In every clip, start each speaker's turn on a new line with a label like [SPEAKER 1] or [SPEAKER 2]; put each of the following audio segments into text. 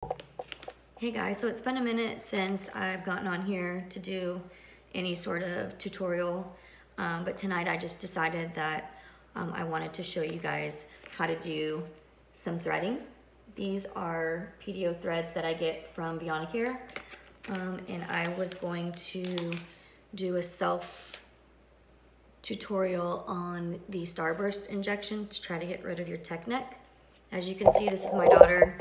[SPEAKER 1] Hey guys, so it's been a minute since I've gotten on here to do any sort of tutorial, but tonight I just decided that I wanted to show you guys how to do some threading. These are PDO threads that I get from Bionicare, and I was going to do a self tutorial on the starburst injection to try to get rid of your tech neck. As you can see, this is my daughter.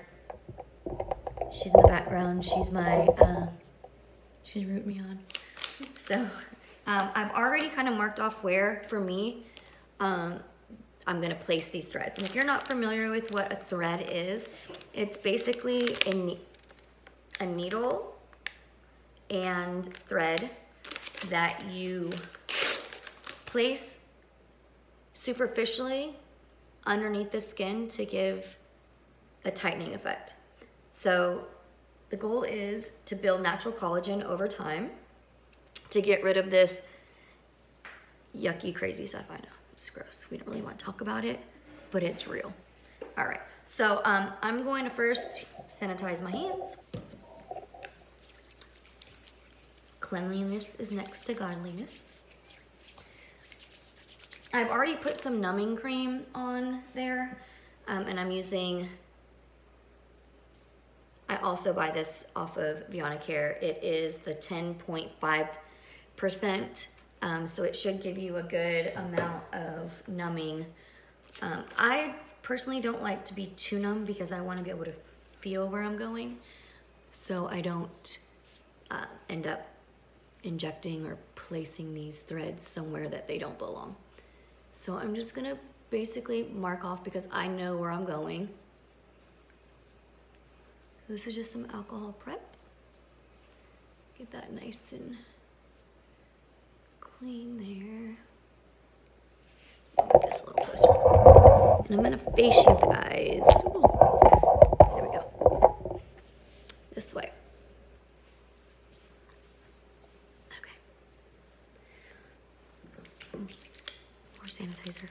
[SPEAKER 1] She's in the background. She's my, she's rooting me on. So I've already kind of marked off where, for me, I'm gonna place these threads. And if you're not familiar with what a thread is, it's basically a needle and thread that you place superficially underneath the skin to give a tightening effect. So the goal is to build natural collagen over time to get rid of this yucky, crazy stuff. I know, it's gross. We don't really want to talk about it, but it's real. All right, so I'm going to first sanitize my hands. Cleanliness is next to godliness. I've already put some numbing cream on there, and I'm using, I also buy this off of Bionicare. It is the 10.5%, so it should give you a good amount of numbing. I personally don't like to be too numb because I want to be able to feel where I'm going, so I don't end up injecting or placing these threads somewhere that they don't belong. So I'm just gonna basically mark off because I know where I'm going. This is just some alcohol prep. Get that nice and clean there. Move this a little closer. And I'm gonna face you guys. Ooh. There we go. This way. Okay. More sanitizer.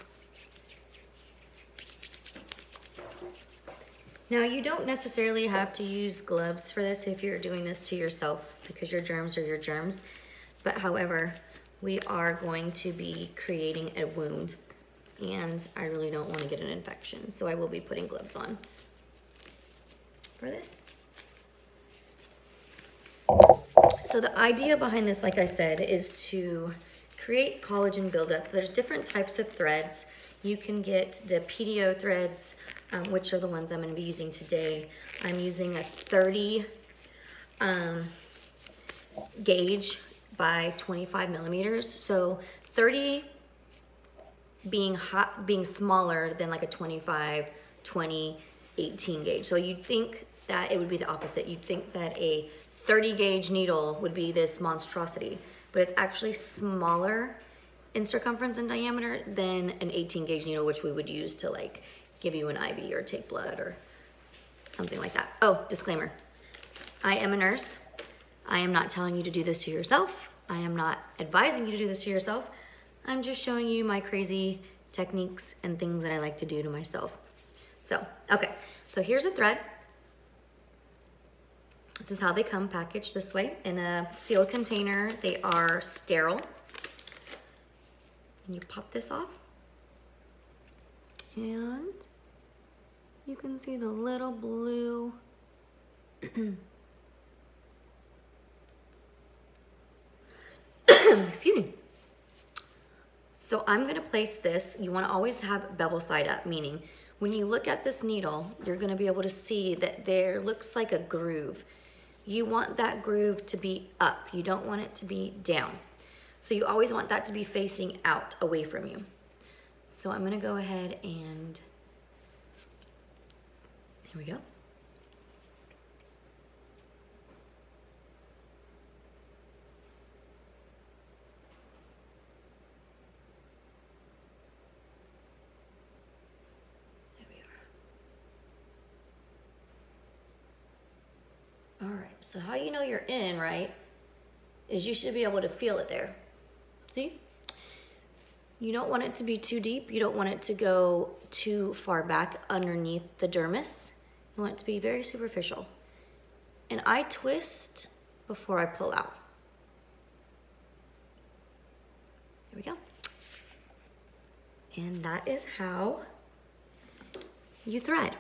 [SPEAKER 1] Now, you don't necessarily have to use gloves for this if you're doing this to yourself because your germs are your germs. But however, we are going to be creating a wound and I really don't want to get an infection. So I will be putting gloves on for this. So the idea behind this, like I said, is to create collagen buildup. There's different types of threads. You can get the PDO threads, which are the ones I'm going to be using today. I'm using a 30 gauge by 25 millimeters. So 30 being smaller than like a 25, 20, 18 gauge. So you'd think that it would be the opposite. You'd think that a 30 gauge needle would be this monstrosity, but it's actually smaller in circumference and diameter than an 18 gauge needle, which we would use to like give you an IV or take blood or something like that. Oh, disclaimer. I am a nurse. I am not telling you to do this to yourself. I am not advising you to do this to yourself. I'm just showing you my crazy techniques and things that I like to do to myself. So, okay. So here's a thread. This is how they come packaged this way in a sealed container. They are sterile. And you pop this off. And you can see the little blue excuse me. So I'm gonna place this, you wanna always have bevel side up, meaning when you look at this needle, you're gonna be able to see that there looks like a groove. You want that groove to be up. You don't want it to be down. So you always want that to be facing out, away from you. So I'm gonna go ahead and, here we go. There we are. All right, so how you know you're in, right, is you should be able to feel it there. See? You don't want it to be too deep. You don't want it to go too far back underneath the dermis. You want it to be very superficial. And I twist before I pull out. Here we go. And that is how you thread.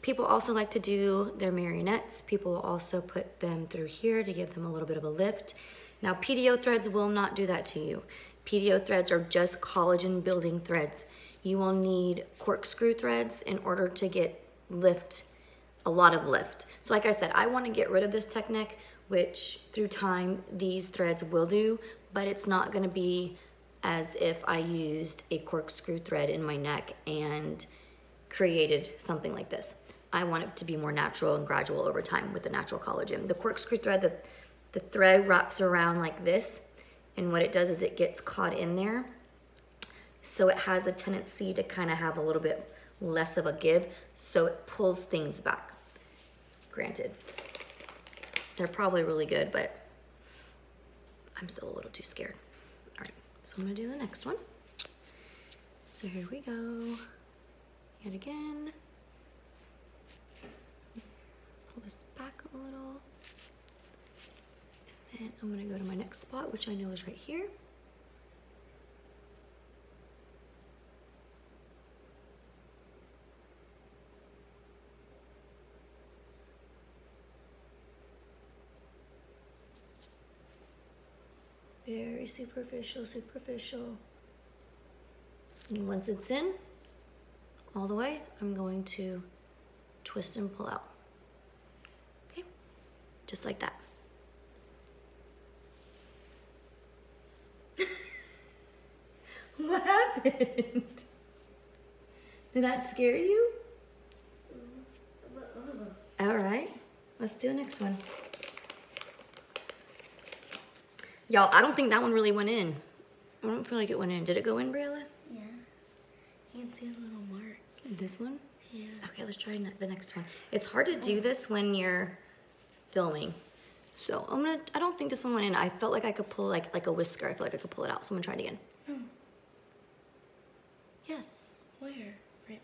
[SPEAKER 1] People also like to do their marionettes. People will also put them through here to give them a little bit of a lift. Now, PDO threads will not do that to you. PDO threads are just collagen building threads. You will need corkscrew threads in order to get lift, a lot of lift. So like I said, I want to get rid of this tech neck, which through time these threads will do, but it's not going to be as if I used a corkscrew thread in my neck and created something like this. I want it to be more natural and gradual over time with the natural collagen. The corkscrew thread, the thread wraps around like this, and what it does is it gets caught in there. So it has a tendency to kind of have a little bit less of a give, so it pulls things back. Granted, they're probably really good, but I'm still a little too scared. All right, so I'm gonna do the next one. So here we go, yet again. Pull this back a little. And then I'm gonna go to my next spot, which I know is right here. Very superficial, superficial. And once it's in, all the way, I'm going to twist and pull out. Okay, just like that. What happened? Did that scare you? All right, let's do the next one. Y'all, I don't think that one really went in. I don't feel like it went in. Did it go in, Briella?
[SPEAKER 2] Yeah. You can see a little mark.
[SPEAKER 1] This one?
[SPEAKER 2] Yeah.
[SPEAKER 1] Okay, let's try the next one. It's hard to do this when you're filming. So I don't think this one went in. I felt like I could pull like a whisker. I feel like I could pull it out. So I'm gonna try it again. Yes.
[SPEAKER 2] Where? Right.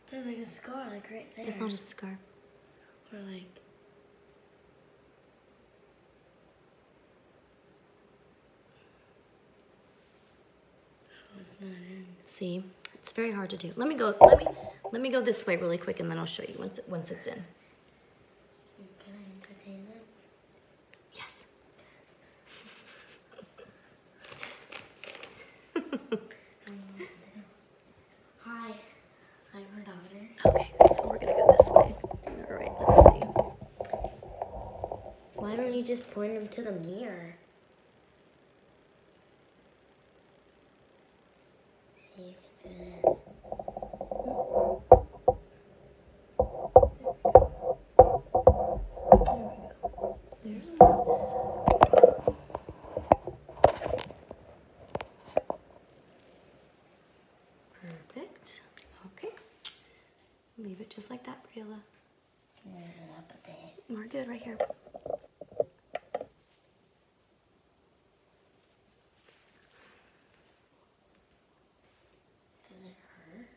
[SPEAKER 2] There's like a scar, like right there.
[SPEAKER 1] It's not a scar.
[SPEAKER 2] Or like. Oh, it's not in.
[SPEAKER 1] See, it's very hard to do. Let me go this way really quick, and then I'll show you once it's in.
[SPEAKER 2] Can I entertain it?
[SPEAKER 1] Yes.
[SPEAKER 2] Hi, I'm her daughter.
[SPEAKER 1] Okay, so we're gonna go this way. All right, let's see.
[SPEAKER 2] Why don't you just point them to the mirror? See if you can do this.
[SPEAKER 1] Perfect. Okay. Leave it just like that, Briella.
[SPEAKER 2] Raise it up a bit.
[SPEAKER 1] We're good right here.
[SPEAKER 2] Does it hurt?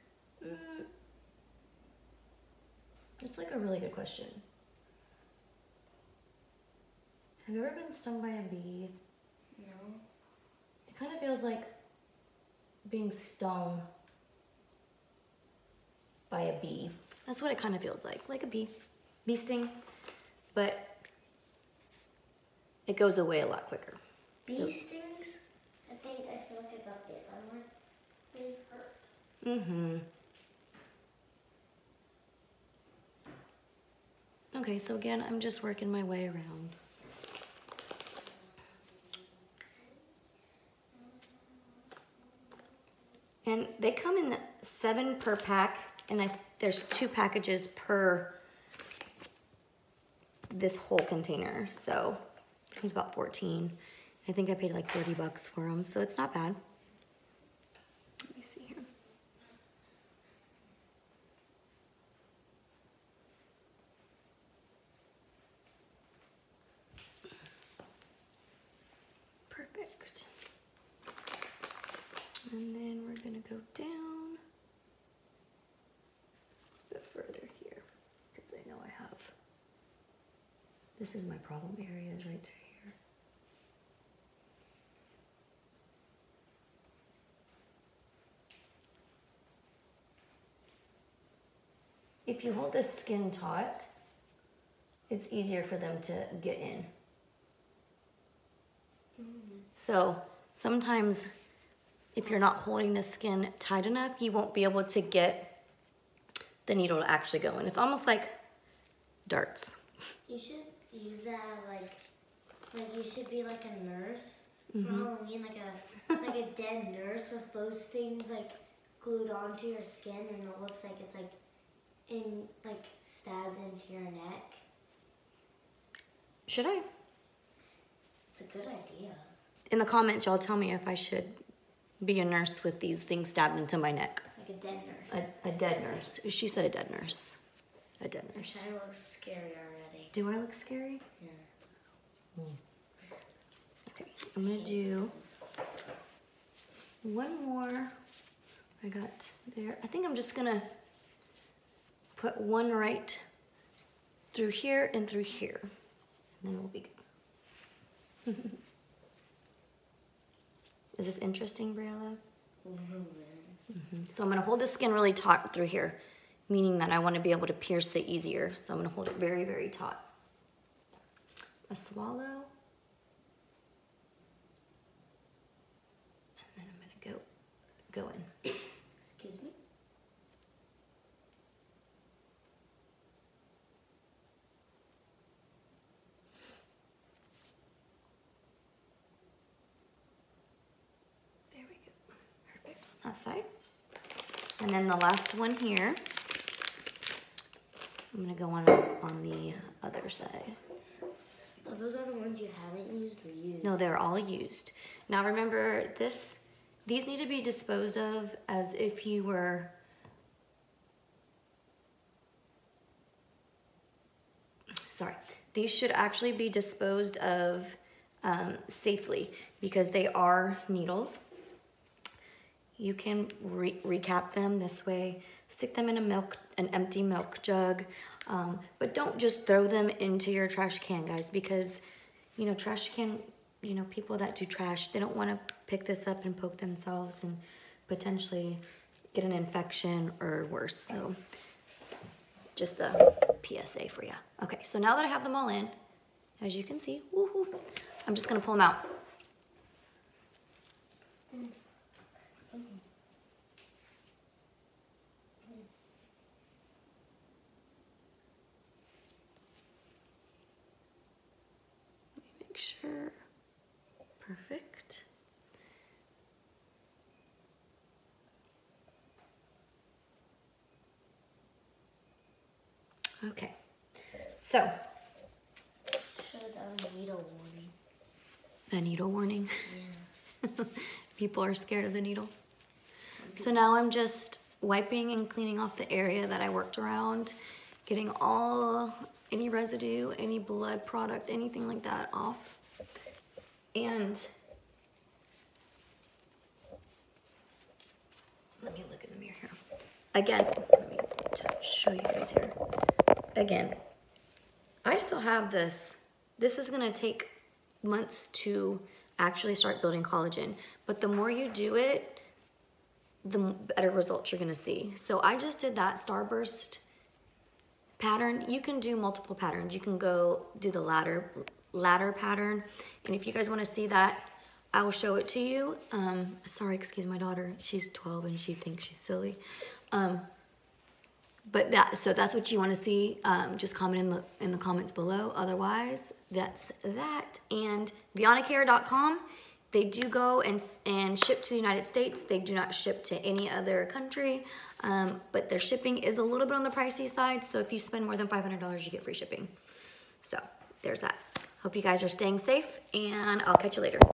[SPEAKER 1] It's like a really good question. Have you ever been stung by a bee?
[SPEAKER 2] No.
[SPEAKER 1] It kind of feels like being stung by a bee. That's what it kind of feels like a bee sting, but it goes away a lot quicker.
[SPEAKER 2] Bee stings? I feel like I got bit by one. They hurt.
[SPEAKER 1] Mm-hmm. Okay, so again, I'm just working my way around. And they come in 7 per pack, and there's 2 packages per this whole container. So it comes about 14. I think I paid like 30 bucks for them, so it's not bad. Let me see here. Perfect. And then we're gonna go down a bit further here, because I know I have This is my problem areas right there. Here. If you hold the skin taut, it's easier for them to get in. So sometimes if you're not holding the skin tight enough, you won't be able to get the needle to actually go in. It's almost like darts.
[SPEAKER 2] You should use that like you should be like a nurse for Halloween, like a dead nurse with those things like glued onto your skin, and it looks like it's like stabbed into your neck.
[SPEAKER 1] Should I?
[SPEAKER 2] It's a good idea.
[SPEAKER 1] In the comments, y'all tell me if I should be a nurse with these things stabbed into my neck.
[SPEAKER 2] Like a dead nurse.
[SPEAKER 1] A dead nurse. She said a dead nurse. A dead nurse.
[SPEAKER 2] Kind of looks scary already.
[SPEAKER 1] Do I look scary?
[SPEAKER 2] Yeah.
[SPEAKER 1] Okay, I'm gonna do one more. I got there. I think I'm just gonna put one right through here and through here. And then we'll be good. Is this interesting, Briella? So I'm gonna hold the skin really taut through here, meaning that I wanna be able to pierce it easier. So I'm gonna hold it very, very taut. A swallow. And then I'm gonna go in.
[SPEAKER 2] Excuse me.
[SPEAKER 1] There we go. Perfect on that side. And then the last one here, I'm gonna go on the other side.
[SPEAKER 2] Oh, those are the ones you haven't used or used?
[SPEAKER 1] No, they're all used. Now remember, these need to be disposed of as if you were, sorry, these should actually be disposed of safely because they are needles. You can recap them this way, stick them in an empty milk jug, but don't just throw them into your trash can, guys, because, you know, trash can, you know, people that do trash, they don't want to pick this up and poke themselves and potentially get an infection or worse. So just a PSA for you. Okay, so now that I have them all in, as you can see, woohoo, I'm just gonna pull them out. Make sure, perfect. Okay, so.
[SPEAKER 2] Should have done a needle warning.
[SPEAKER 1] A needle warning?
[SPEAKER 2] Yeah.
[SPEAKER 1] People are scared of the needle. So now I'm just wiping and cleaning off the area that I worked around, getting any residue, any blood product, anything like that off. And let me look in the mirror here. Again, let me show you guys here. Again, I still have this. This is gonna take months to actually start building collagen, but the more you do it, the better results you're gonna see. So I just did that starburst pattern. You can do multiple patterns. You can go do the ladder pattern, and if you guys want to see that, I will show it to you. Sorry, excuse my daughter. She's 12 and she thinks she's silly. But that's what you want to see. Just comment in the comments below. Otherwise, that's that. And BeyondCare.com, they do go and ship to the United States. They do not ship to any other country, but their shipping is a little bit on the pricey side. So if you spend more than $500, you get free shipping. So there's that. Hope you guys are staying safe, and I'll catch you later.